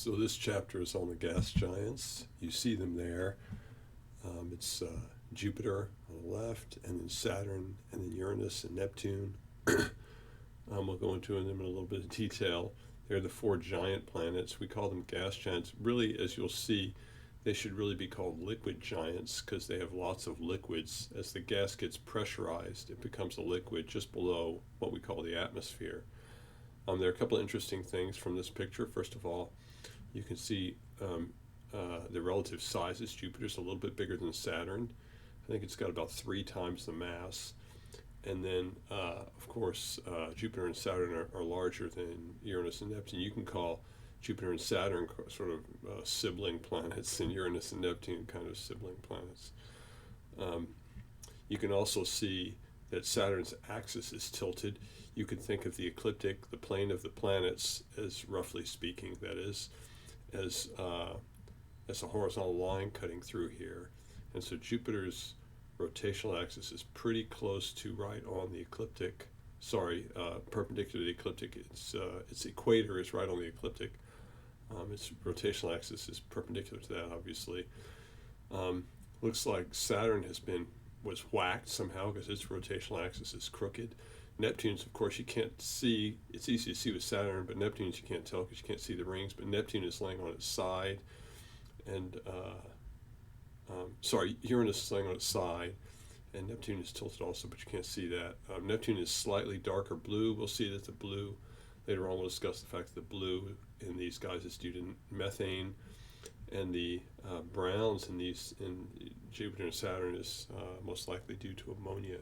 So this chapter is on the gas giants. You see them there. It's Jupiter on the left, and then Saturn, and then Uranus and Neptune. We'll go into them in a little bit of detail. They're the four giant planets. We call them gas giants. Really, as you'll see, they should really be called liquid giants because they have lots of liquids. As the gas gets pressurized, it becomes a liquid just below what we call the atmosphere. There are a couple of interesting things from this picture. First of all, you can see the relative sizes. Jupiter's a little bit bigger than Saturn. I think it's got about 3 times the mass. And then, of course, Jupiter and Saturn are larger than Uranus and Neptune. You can call Jupiter and Saturn sort of sibling planets, and Uranus and Neptune kind of sibling planets. You can also see that Saturn's axis is tilted. You can think of the ecliptic, the plane of the planets, as roughly speaking, that is, as a horizontal line cutting through here. And so Jupiter's rotational axis is pretty close to right on the ecliptic. Perpendicular to the ecliptic. Its equator is right on the ecliptic. Its rotational axis is perpendicular to that, obviously. Looks like Saturn was whacked somehow because its rotational axis is crooked. Neptune's, of course, you can't see. It's easy to see with Saturn, but Neptune's you can't tell because you can't see the rings. But Neptune is laying on its side, and Uranus is laying on its side, and Neptune is tilted also, but you can't see that. Neptune is slightly darker blue. We'll see that the blue, later on we'll discuss the fact that the blue in these guys is due to methane, and the browns in Jupiter and Saturn is most likely due to ammonia.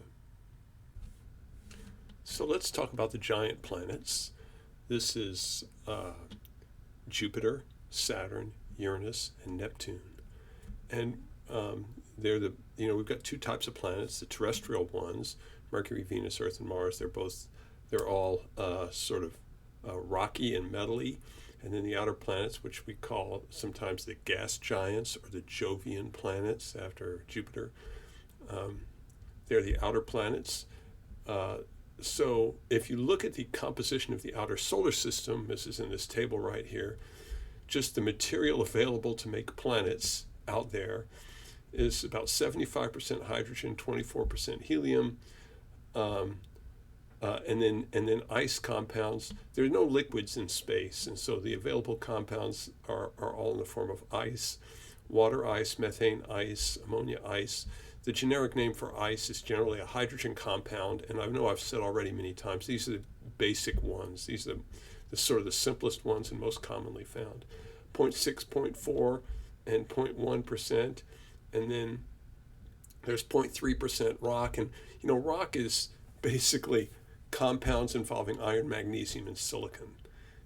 So let's talk about the giant planets. This is Jupiter, Saturn, Uranus, and Neptune. And we've got 2 types of planets, the terrestrial ones, Mercury, Venus, Earth, and Mars. They're all sort of rocky and metally. And then the outer planets, which we call sometimes the gas giants or the Jovian planets after Jupiter. They're the outer planets. So if you look at the composition of the outer solar system, this is in this table right here, just the material available to make planets out there is about 75% hydrogen, 24% helium, and then ice compounds. There are no liquids in space, and so the available compounds are all in the form of ice, water ice, methane ice, ammonia ice. The generic name for ice is generally a hydrogen compound, and I know I've said already many times, these are the basic ones. These are the sort of the simplest ones and most commonly found. 0.6, 0.4, and 0.1%, and then there's 0.3% rock, and rock is basically compounds involving iron, magnesium, and silicon.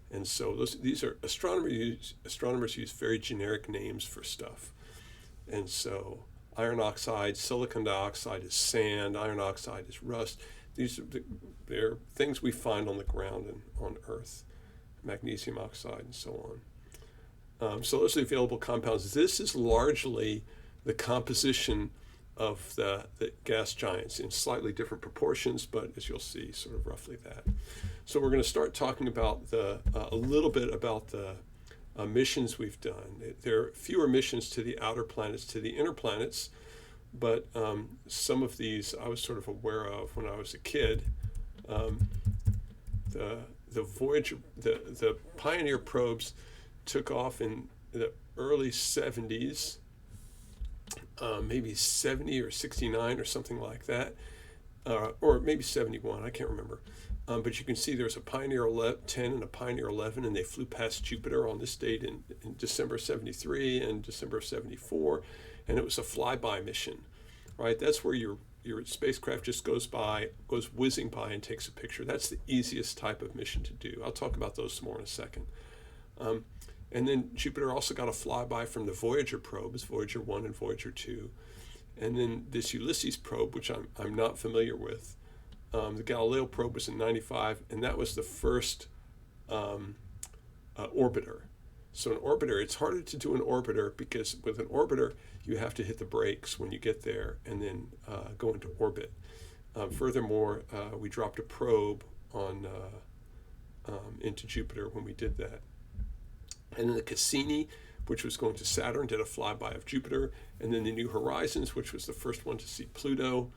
And so these are astronomers use very generic names for stuff. And so iron oxide, silicon dioxide is sand, iron oxide is rust. They're things we find on the ground and on Earth, magnesium oxide and so on. So those are the available compounds. This is largely the composition of the gas giants in slightly different proportions, but as you'll see, sort of roughly that. So we're going to start talking about a little bit about the missions we've done. There are fewer missions to the outer planets, to the inner planets, but some of these I was sort of aware of when I was a kid. The Voyager, the Pioneer probes took off in the early 70s, maybe 70 or 69 or something like that, or maybe 71, I can't remember. But you can see there's a Pioneer 10 and a Pioneer 11, and they flew past Jupiter on this date in December 73 and December 74, and it was a flyby mission, right? That's where your spacecraft just goes whizzing by and takes a picture. That's the easiest type of mission to do. I'll talk about those some more in a second. And then Jupiter also got a flyby from the Voyager probes, Voyager 1 and Voyager 2. And then this Ulysses probe, which I'm not familiar with. The Galileo probe was in 95, and that was the first orbiter. So an orbiter, it's harder to do an orbiter because with an orbiter, you have to hit the brakes when you get there and then go into orbit. Furthermore, we dropped a probe into Jupiter when we did that. And then the Cassini, which was going to Saturn, did a flyby of Jupiter. And then the New Horizons, which was the first one to see Pluto,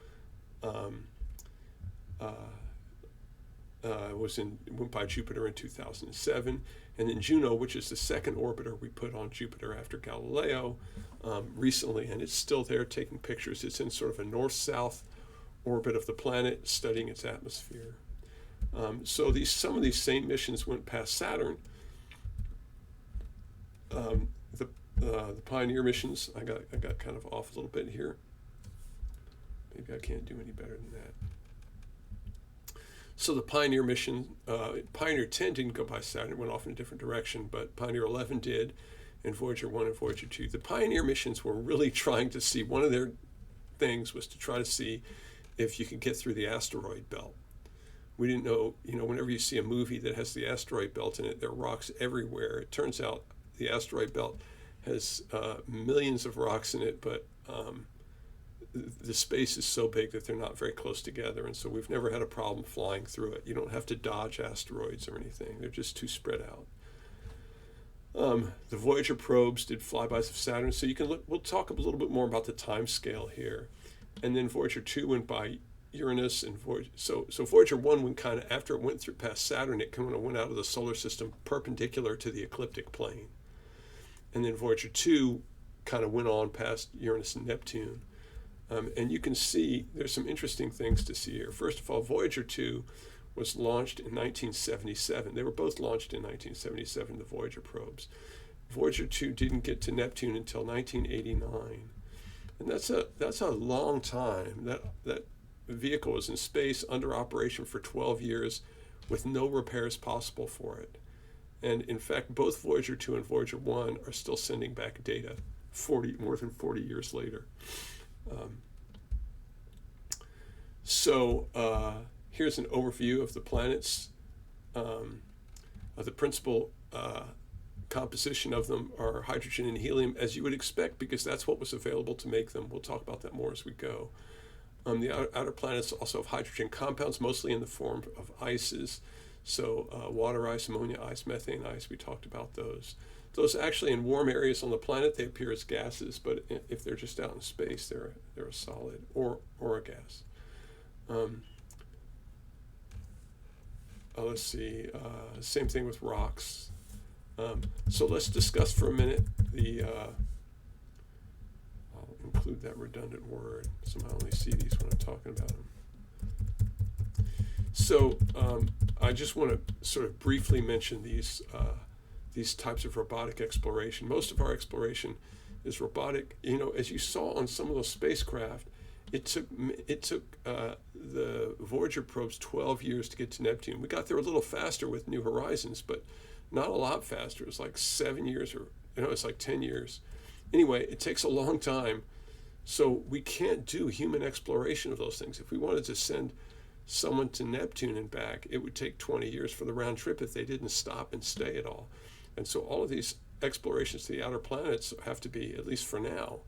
went by Jupiter in 2007. And then Juno, which is the second orbiter we put on Jupiter after Galileo, recently, and it's still there taking pictures. It's in sort of a north-south orbit of the planet, studying its atmosphere. So some of these same missions went past Saturn. The Pioneer missions, I got kind of off a little bit here. Maybe I can't do any better than that. So the Pioneer mission, Pioneer 10 didn't go by Saturn, it went off in a different direction, but Pioneer 11 did, and Voyager 1 and Voyager 2. The Pioneer missions were really trying to see, one of their things was to try to see if you could get through the asteroid belt. We didn't know, whenever you see a movie that has the asteroid belt in it, there are rocks everywhere. It turns out the asteroid belt has millions of rocks in it, but the space is so big that they're not very close together, and so we've never had a problem flying through it. You don't have to dodge asteroids or anything. They're just too spread out. The Voyager probes did flybys of Saturn, so you can look. We'll talk a little bit more about the time scale here. And then Voyager 2 went by Uranus, and so Voyager 1 went kind of, after it went through past Saturn, it kind of went out of the solar system perpendicular to the ecliptic plane. And then Voyager 2 kind of went on past Uranus and Neptune. And you can see there's some interesting things to see here. First of all, Voyager 2 was launched in 1977. They were both launched in 1977, the Voyager probes. Voyager 2 didn't get to Neptune until 1989. And that's a long time. That vehicle was in space under operation for 12 years with no repairs possible for it. And in fact, both Voyager 2 and Voyager 1 are still sending back data more than 40 years later. Here's an overview of the planets. The principal composition of them are hydrogen and helium, as you would expect, because that's what was available to make them. We'll talk about that more as we go. The outer planets also have hydrogen compounds, mostly in the form of ices. So water ice, ammonia ice, methane ice, we talked about those. Those actually, in warm areas on the planet, they appear as gases, but if they're just out in space, they're a solid or a gas. Let's see, same thing with rocks. So let's discuss for a minute I'll include that redundant word. Somehow I only see these when I'm talking about them. So I just want to sort of briefly mention these types of robotic exploration. Most of our exploration is robotic. As you saw on some of those spacecraft, it took the Voyager probes 12 years to get to Neptune. We got there a little faster with New Horizons, but not a lot faster. It was like 7 years, or it's like 10 years. Anyway, it takes a long time, so we can't do human exploration of those things. If we wanted to send someone to Neptune and back, it would take 20 years for the round trip if they didn't stop and stay at all. And so all of these explorations to the outer planets have to be, at least for now,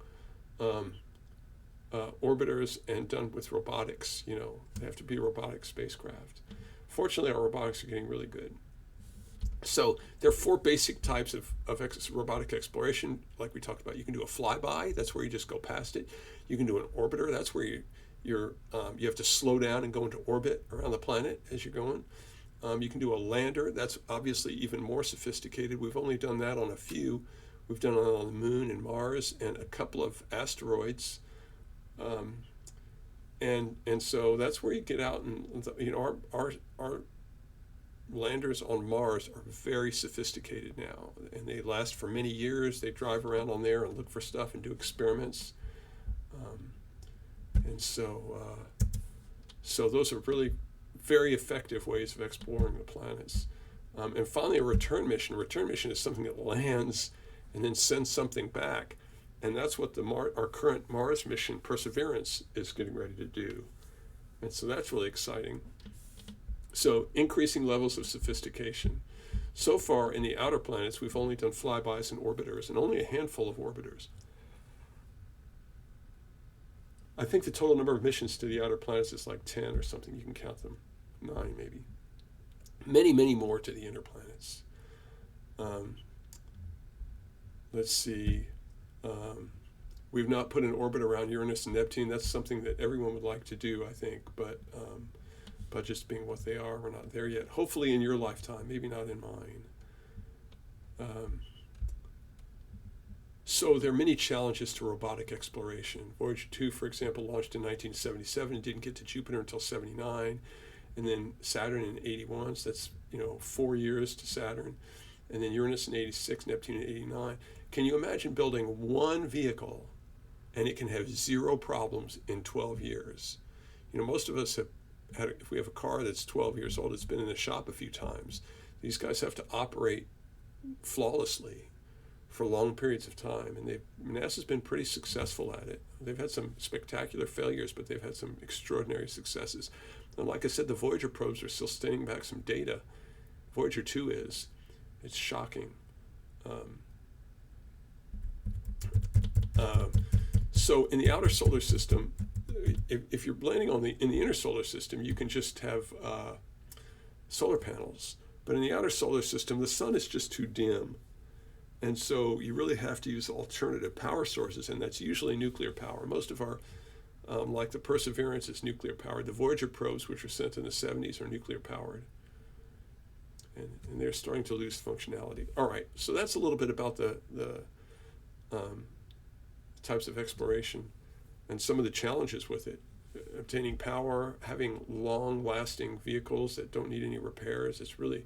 orbiters and done with robotics. They have to be robotic spacecraft. Fortunately, our robotics are getting really good. So there are four basic types of robotic exploration, like we talked about. You can do a flyby, that's where you just go past it. You can do an orbiter, that's where you have to slow down and go into orbit around the planet as you're going. You can do a lander, that's obviously even more sophisticated. We've only done that on a few. We've done it on the Moon and Mars and a couple of asteroids. And so that's where you get out, and our landers on Mars are very sophisticated now, and they last for many years. They drive around on there and look for stuff and do experiments. So those are really very effective ways of exploring the planets. And finally, a return mission. A return mission is something that lands and then sends something back. And that's what our current Mars mission, Perseverance, is getting ready to do. And so that's really exciting. So increasing levels of sophistication. So far in the outer planets, we've only done flybys and orbiters, and only a handful of orbiters. I think the total number of missions to the outer planets is like 10 or something. You can count them. 9 maybe. Many, many more to the inner planets. let's see, we've not put an orbit around Uranus and Neptune. That's something that everyone would like to do, I think, but budgets being what they are, we're not there yet. Hopefully in your lifetime, maybe not in mine. So there are many challenges to robotic exploration. Voyager 2, for example, launched in 1977 and didn't get to Jupiter until 79, and then Saturn in 81, so that's 4 years to Saturn, and then Uranus in 86, Neptune in 89. Can you imagine building one vehicle and it can have zero problems in 12 years? Most of us have had, if we have a car that's 12 years old, it's been in the shop a few times. These guys have to operate flawlessly for long periods of time, and NASA's been pretty successful at it. They've had some spectacular failures, but they've had some extraordinary successes. And like I said, the Voyager probes are still sending back some data. Voyager 2 is. It's shocking. So in the outer solar system, if you're landing in the inner solar system, you can just have solar panels. But in the outer solar system, the sun is just too dim. And so you really have to use alternative power sources, and that's usually nuclear power. Most of our, like the Perseverance, is nuclear powered. The Voyager probes, which were sent in the 70s, are nuclear powered. And they're starting to lose functionality. All right, so that's a little bit about the types of exploration and some of the challenges with it. Obtaining power, having long-lasting vehicles that don't need any repairs. It's really,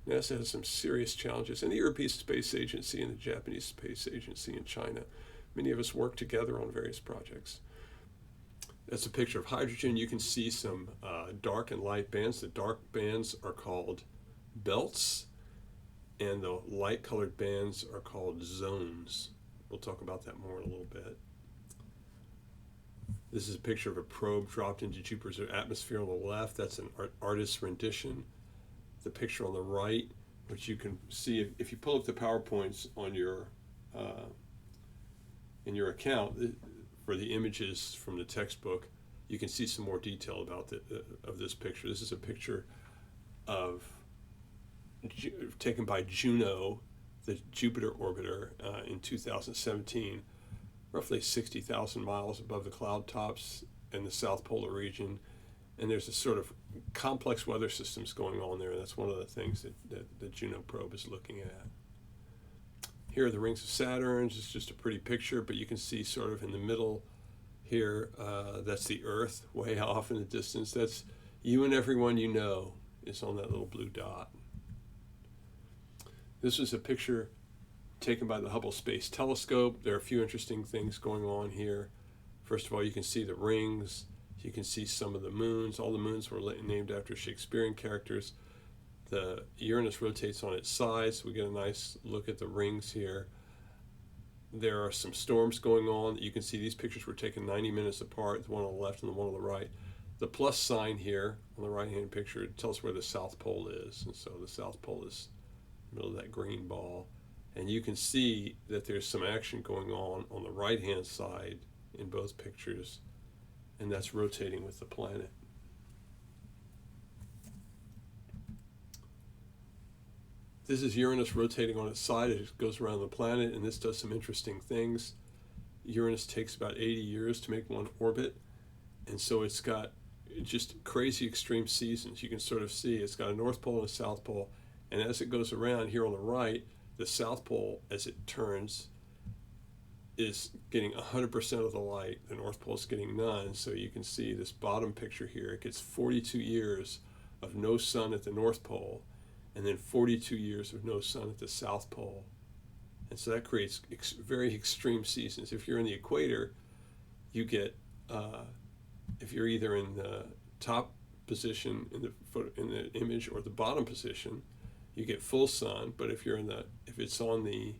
NASA has some serious challenges. And the European Space Agency and the Japanese Space Agency in China, many of us work together on various projects. That's a picture of hydrogen. You can see some dark and light bands. The dark bands are called belts, and the light-colored bands are called zones. We'll talk about that more in a little bit. This is a picture of a probe dropped into Jupiter's atmosphere on the left. That's an artist's rendition. The picture on the right, which you can see if you pull up the PowerPoints on your in your account for the images from the textbook, you can see some more detail about of this picture. This is a picture of taken by Juno, the Jupiter orbiter, in 2017. Roughly 60,000 miles above the cloud tops in the South Polar region. And there's a sort of complex weather systems going on there. That's one of the things that the Juno probe is looking at. Here are the rings of Saturn. It's just a pretty picture, but you can see sort of in the middle here, that's the Earth way off in the distance. That's you and everyone you know is on that little blue dot. This is a picture taken by the Hubble Space Telescope. There are a few interesting things going on here. First of all, you can see the rings. You can see some of the moons. All the moons were named after Shakespearean characters. The Uranus rotates on its side, so we get a nice look at the rings here. There are some storms going on. You can see these pictures were taken 90 minutes apart, the one on the left and the one on the right. The plus sign here on the right-hand picture tells where the South Pole is. And so the South Pole is in the middle of that green ball. And you can see that there's some action going on the right-hand side in both pictures, and that's rotating with the planet. This is Uranus rotating on its side. It goes around the planet, and this does some interesting things. Uranus takes about 80 years to make one orbit, and so it's got just crazy extreme seasons. You can sort of see it's got a North Pole and a South Pole, and as it goes around here on the right, the South Pole, as it turns, is getting 100% of the light. The North Pole is getting none. So you can see this bottom picture here. It gets 42 years of no sun at the North Pole, and then 42 years of no sun at the South Pole. And so that creates very extreme seasons. If you're in the equator, you get, if you're either in the top position in the image or the bottom position, you get full sun. But if it's on the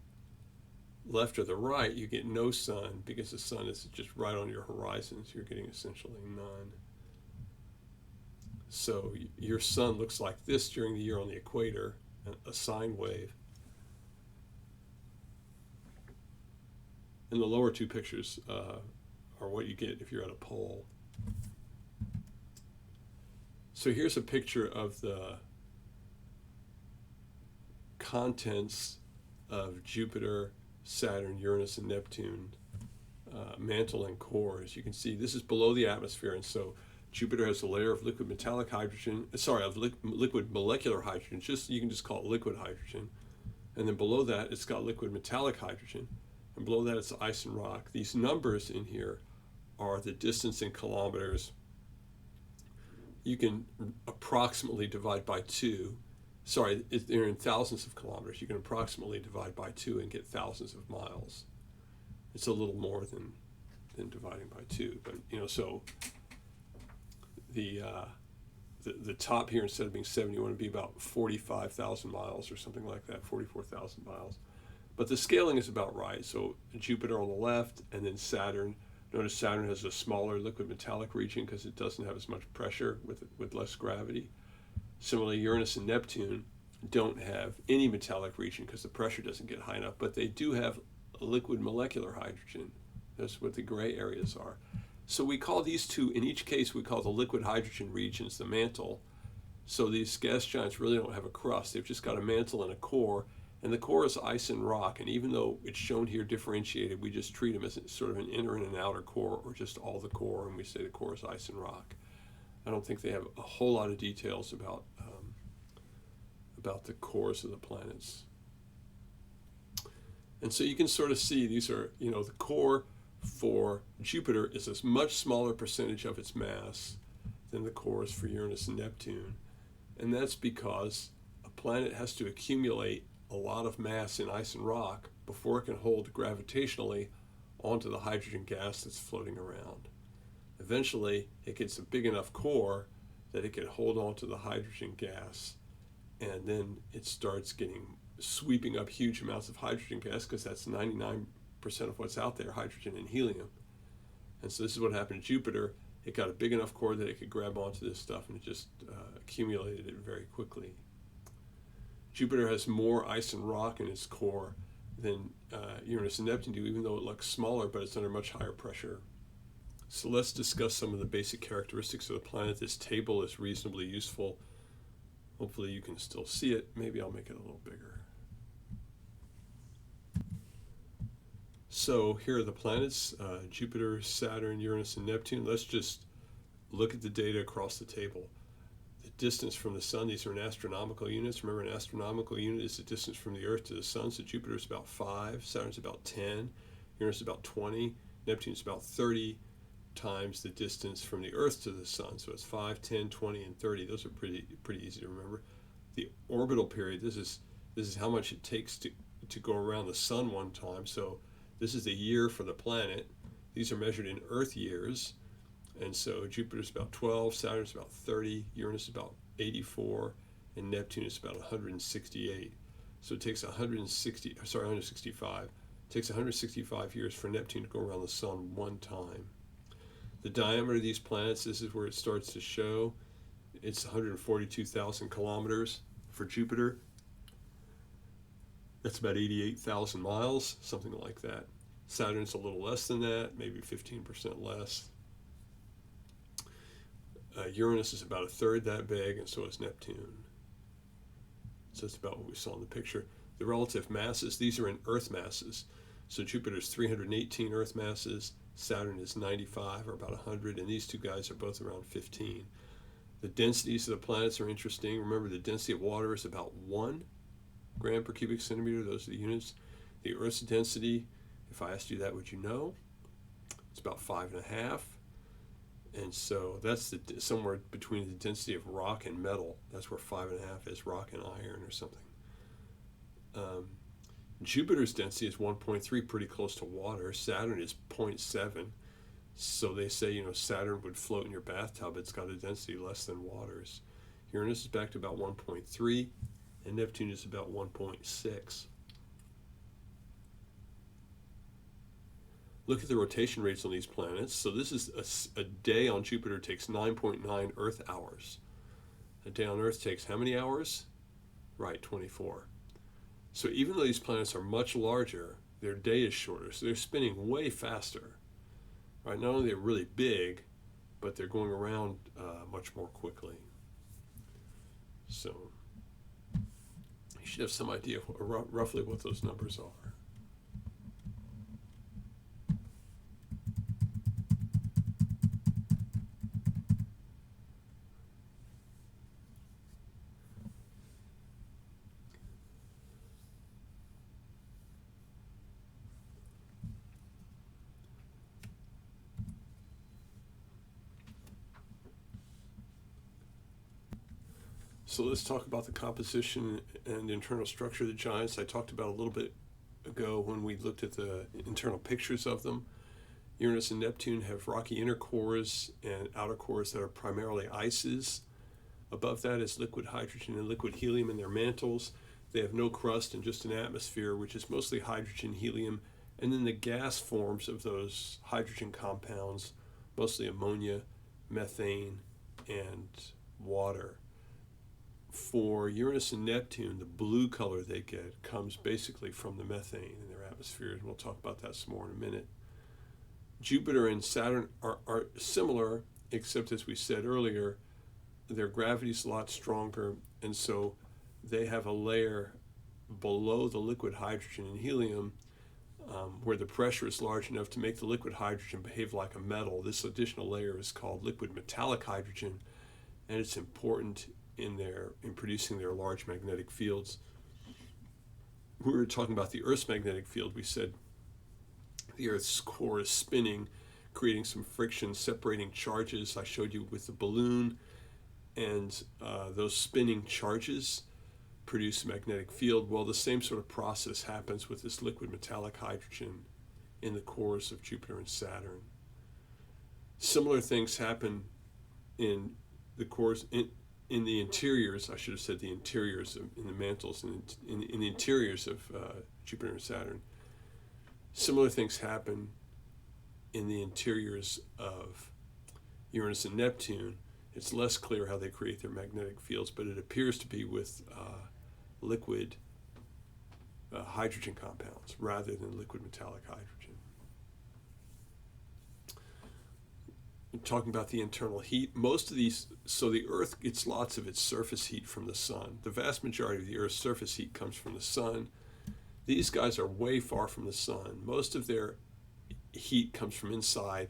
left or the right, you get no sun because the sun is just right on your horizon, so you're getting essentially none. So your sun looks like this during the year on the equator, a sine wave. And the lower two pictures are what you get if you're at a pole. So here's a picture of the contents of Jupiter Saturn, Uranus, and Neptune mantle and core. As you can see, this is below the atmosphere, and so Jupiter has a layer of liquid metallic hydrogen, liquid molecular hydrogen, you can just call it liquid hydrogen. And then below that, it's got liquid metallic hydrogen. And below that, it's ice and rock. These numbers in here are the distance in kilometers. You can approximately divide by 2. Sorry, they're in thousands of kilometers. You can approximately divide by 2 and get thousands of miles. It's a little more than dividing by 2. But, so the top here, instead of being 71, would be about 45,000 miles or something like that, 44,000 miles. But the scaling is about right. So Jupiter on the left, and then Saturn. Notice Saturn has a smaller liquid metallic region because it doesn't have as much pressure with less gravity. Similarly, Uranus and Neptune don't have any metallic region because the pressure doesn't get high enough, but they do have liquid molecular hydrogen. That's what the gray areas are. So we call these two, in each case, we call the liquid hydrogen regions the mantle. So these gas giants really don't have a crust. They've just got a mantle and a core, and the core is ice and rock. And even though it's shown here differentiated, we just treat them as sort of an inner and an outer core, or just all the core, and we say the core is ice and rock. I don't think they have a whole lot of details about the cores of the planets. And so you can sort of see these are, the core for Jupiter is a much smaller percentage of its mass than the cores for Uranus and Neptune. And that's because a planet has to accumulate a lot of mass in ice and rock before it can hold gravitationally onto the hydrogen gas that's floating around. Eventually, it gets a big enough core that it can hold onto the hydrogen gas, and then it starts sweeping up huge amounts of hydrogen gas, because that's 99% of what's out there, hydrogen and helium. And so this is what happened to Jupiter. It got a big enough core that it could grab onto this stuff, and it just accumulated it very quickly. Jupiter has more ice and rock in its core than Uranus and Neptune do, even though it looks smaller, but it's under much higher pressure. So let's discuss some of the basic characteristics of the planet. This table is reasonably useful. Hopefully you can still see it. Maybe I'll make it a little bigger. So here are the planets, Jupiter, Saturn, Uranus, and Neptune. Let's just look at the data across the table. The distance from the sun, these are in astronomical units. Remember, an astronomical unit is the distance from the Earth to the sun. So Jupiter is about 5, Saturn's about 10, Uranus is about 20, Neptune's about 30 times the distance from the Earth to the sun. So it's 5, 10, 20, and 30. Those are pretty easy to remember. The orbital period, this is how much it takes to go around the sun one time. So this is the year for the planet. These are measured in Earth years. And so Jupiter's about 12, Saturn's about 30, Uranus is about 84, and Neptune is about 168. So it takes 165. It takes 165 years for Neptune to go around the sun one time. The diameter of these planets, this is where it starts to show. It's 142,000 kilometers for Jupiter. That's about 88,000 miles, something like that. Saturn's a little less than that, maybe 15% less. Uranus is about a third that big, and so is Neptune. So it's about what we saw in the picture. The relative masses, these are in Earth masses. So Jupiter's 318 Earth masses, Saturn is 95, or about 100, and these two guys are both around 15. The densities of the planets are interesting. Remember, the density of water is about 1 gram per cubic centimeter. Those are the units. The Earth's density, if I asked you that, would you know? It's about 5.5. And so that's somewhere between the density of rock and metal. That's where 5.5 is, rock and iron or something. Jupiter's density is 1.3, pretty close to water. Saturn is 0.7. So they say, Saturn would float in your bathtub. It's got a density less than water's. Uranus is back to about 1.3, and Neptune is about 1.6. Look at the rotation rates on these planets. So this is a day on Jupiter takes 9.9 Earth hours. A day on Earth takes how many hours? Right, 24. So even though these planets are much larger, their day is shorter. So they're spinning way faster. Right? Not only are they really big, but they're going around much more quickly. So you should have some idea of roughly what those numbers are. So let's talk about the composition and internal structure of the giants. I talked about a little bit ago when we looked at the internal pictures of them. Uranus and Neptune have rocky inner cores and outer cores that are primarily ices. Above that is liquid hydrogen and liquid helium in their mantles. They have no crust and just an atmosphere, which is mostly hydrogen, helium, and then the gas forms of those hydrogen compounds, mostly ammonia, methane, and water. For Uranus and Neptune, the blue color they get comes basically from the methane in their atmosphere, and we'll talk about that some more in a minute. Jupiter and Saturn are similar, except as we said earlier, their gravity's a lot stronger, and so they have a layer below the liquid hydrogen and helium where the pressure is large enough to make the liquid hydrogen behave like a metal. This additional layer is called liquid metallic hydrogen, and it's important in producing their large magnetic fields. We were talking about the Earth's magnetic field. We said the Earth's core is spinning, creating some friction, separating charges. I showed you with the balloon, and those spinning charges produce a magnetic field. Well, the same sort of process happens with this liquid metallic hydrogen in the cores of Jupiter and Saturn. Similar things happen in the cores, in the interiors, I should have said the interiors, in the mantles, in the interiors of Jupiter and Saturn. Similar things happen in the interiors of Uranus and Neptune. It's less clear how they create their magnetic fields, but it appears to be with liquid hydrogen compounds rather than liquid metallic hydrogen. Talking about the internal heat, most of these, so the Earth gets lots of its surface heat from the sun. The vast majority of the Earth's surface heat comes from the sun. These guys are way far from the sun. Most of their heat comes from inside,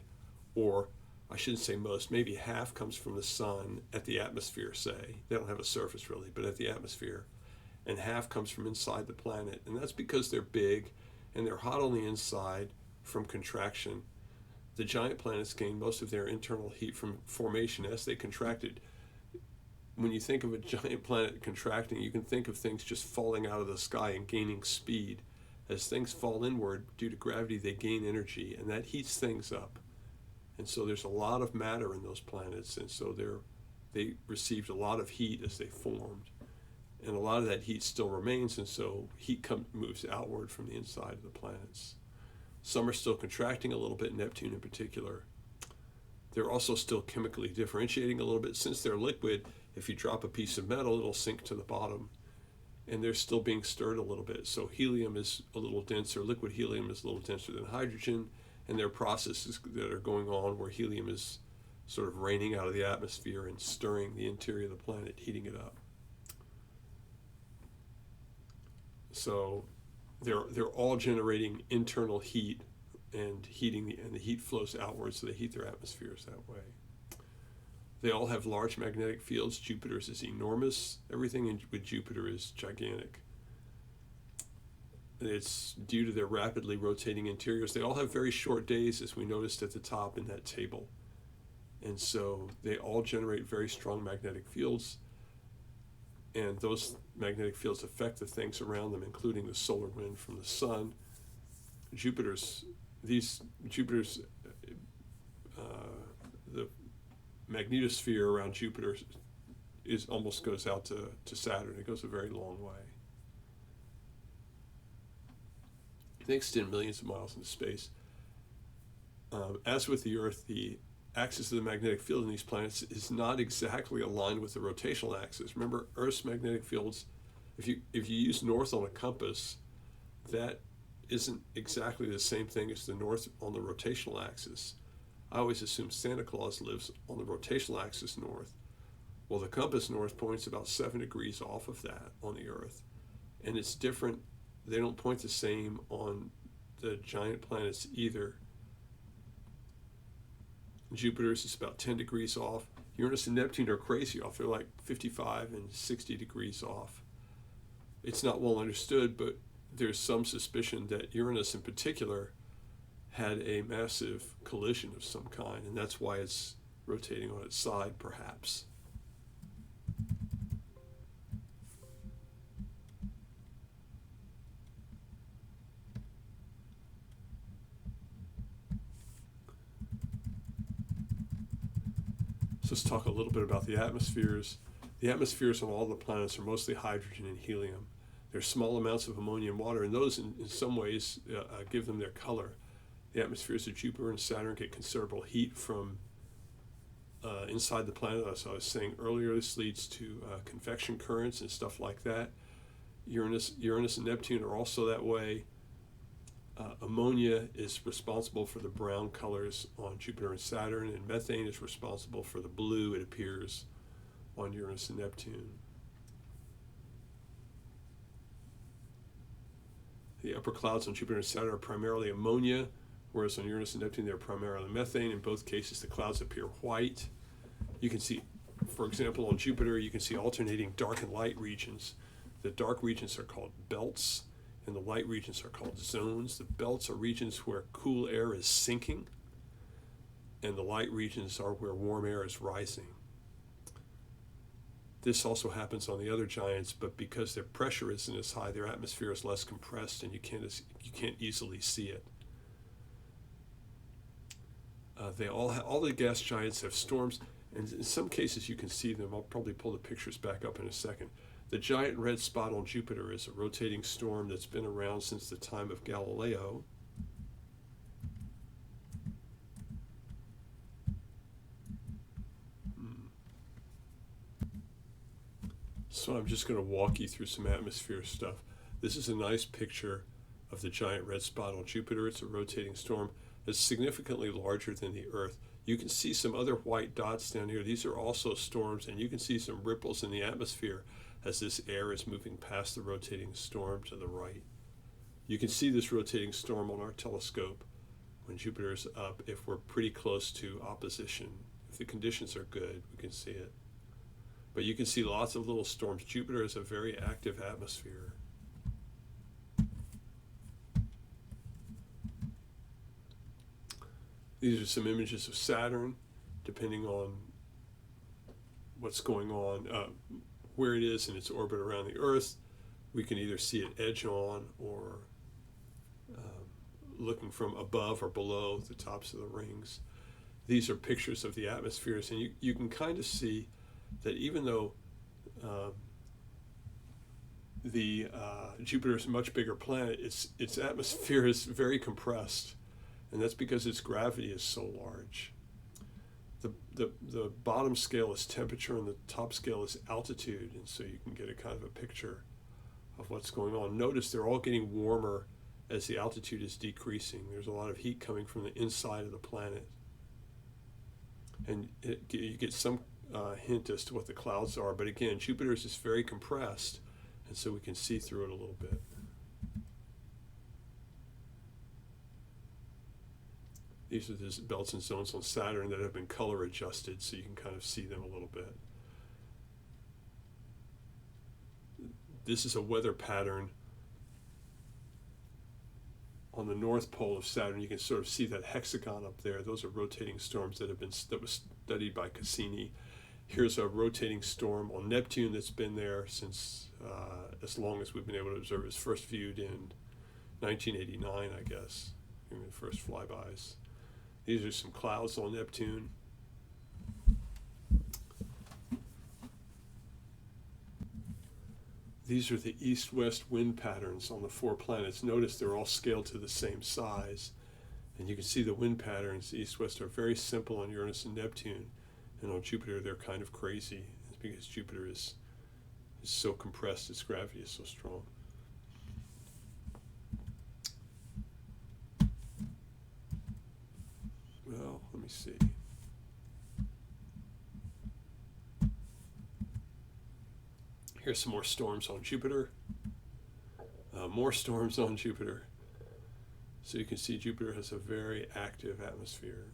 or I shouldn't say most, maybe half comes from the sun at the atmosphere, say. They don't have a surface really, but at the atmosphere. And half comes from inside the planet. And that's because they're big and they're hot on the inside from contraction. The giant planets gain most of their internal heat from formation as they contracted. When you think of a giant planet contracting, you can think of things just falling out of the sky and gaining speed. As things fall inward due to gravity, they gain energy, and that heats things up. And so there's a lot of matter in those planets, and so they received a lot of heat as they formed. And a lot of that heat still remains, and so heat moves outward from the inside of the planets. Some are still contracting a little bit, Neptune in particular. They're also still chemically differentiating a little bit. Since they're liquid, if you drop a piece of metal, it'll sink to the bottom. And they're still being stirred a little bit. So helium is a little denser, liquid helium is a little denser than hydrogen, and there are processes that are going on where helium is sort of raining out of the atmosphere and stirring the interior of the planet, heating it up. So they're all generating internal heat and the heat flows outwards, so they heat their atmospheres that way. They all have large magnetic fields. Jupiter's is enormous. Everything with Jupiter is gigantic. It's due to their rapidly rotating interiors. They all have very short days, as we noticed at the top in that table. And so they all generate very strong magnetic fields. And those magnetic fields affect the things around them, including the solar wind from the sun. The magnetosphere around Jupiter almost goes out to Saturn. It goes a very long way. They extend millions of miles into space. As with the Earth, the axis of the magnetic field in these planets is not exactly aligned with the rotational axis. Remember, Earth's magnetic fields, if you use north on a compass, that isn't exactly the same thing as the north on the rotational axis. I always assume Santa Claus lives on the rotational axis north. Well, the compass north points about 7 degrees off of that on the Earth. And it's different. They don't point the same on the giant planets either. Jupiter's is about 10 degrees off. Uranus and Neptune are crazy off. They're like 55 and 60 degrees off. It's not well understood, but there's some suspicion that Uranus in particular had a massive collision of some kind, and that's why it's rotating on its side, perhaps. let's talk a little bit about the atmospheres. The atmospheres on all the planets are mostly hydrogen and helium. There's small amounts of ammonia and water, and those in some ways give them their color. The atmospheres of Jupiter and Saturn get considerable heat from inside the planet. As I was saying earlier, this leads to convection currents and stuff like that. Uranus and Neptune are also that way. Ammonia is responsible for the brown colors on Jupiter and Saturn, and methane is responsible for the blue, it appears, on Uranus and Neptune. The upper clouds on Jupiter and Saturn are primarily ammonia, whereas on Uranus and Neptune they're primarily methane. In both cases the clouds appear white. You can see, for example, on Jupiter you can see alternating dark and light regions. The dark regions are called belts, and the light regions are called zones. The belts are regions where cool air is sinking, and the light regions are where warm air is rising. This also happens on the other giants, but because their pressure isn't as high, their atmosphere is less compressed, and you can't easily see it. All the gas giants have storms, and in some cases you can see them. I'll probably pull the pictures back up in a second. The giant red spot on Jupiter is a rotating storm that's been around since the time of Galileo. So I'm just going to walk you through some atmosphere stuff. This is a nice picture of the giant red spot on Jupiter. It's a rotating storm that's significantly larger than the Earth. You can see some other white dots down here. These are also storms, and you can see some ripples in the atmosphere as this air is moving past the rotating storm to the right. You can see this rotating storm on our telescope when Jupiter is up. If we're pretty close to opposition, if the conditions are good, we can see it. But you can see lots of little storms. Jupiter has a very active atmosphere. These are some images of Saturn, depending on what's going on, where it is in its orbit around the Earth. We can either see it edge on or looking from above or below the tops of the rings. These are pictures of the atmospheres, and you can kind of see that even though Jupiter is a much bigger planet, its atmosphere is very compressed, and that's because its gravity is so large. The bottom scale is temperature and the top scale is altitude, and so you can get a kind of a picture of what's going on. Notice they're all getting warmer as the altitude is decreasing. There's a lot of heat coming from the inside of the planet, and you get some hint as to what the clouds are, but again, Jupiter is just very compressed, and so we can see through it a little bit. These are the belts and zones on Saturn that have been color adjusted, so you can kind of see them a little bit. This is a weather pattern on the north pole of Saturn. You can sort of see that hexagon up there. Those are rotating storms that was studied by Cassini. Here's a rotating storm on Neptune that's been there since as long as we've been able to observe. It was first viewed in 1989, I guess, in the first flybys. These are some clouds on Neptune. These are the east-west wind patterns on the 4 planets. Notice they're all scaled to the same size. And you can see the wind patterns, east-west, are very simple on Uranus and Neptune. And on Jupiter, they're kind of crazy. It's because Jupiter is so compressed, its gravity is so strong. Well, let me see. Here's some more storms on Jupiter. More storms on Jupiter. So you can see Jupiter has a very active atmosphere.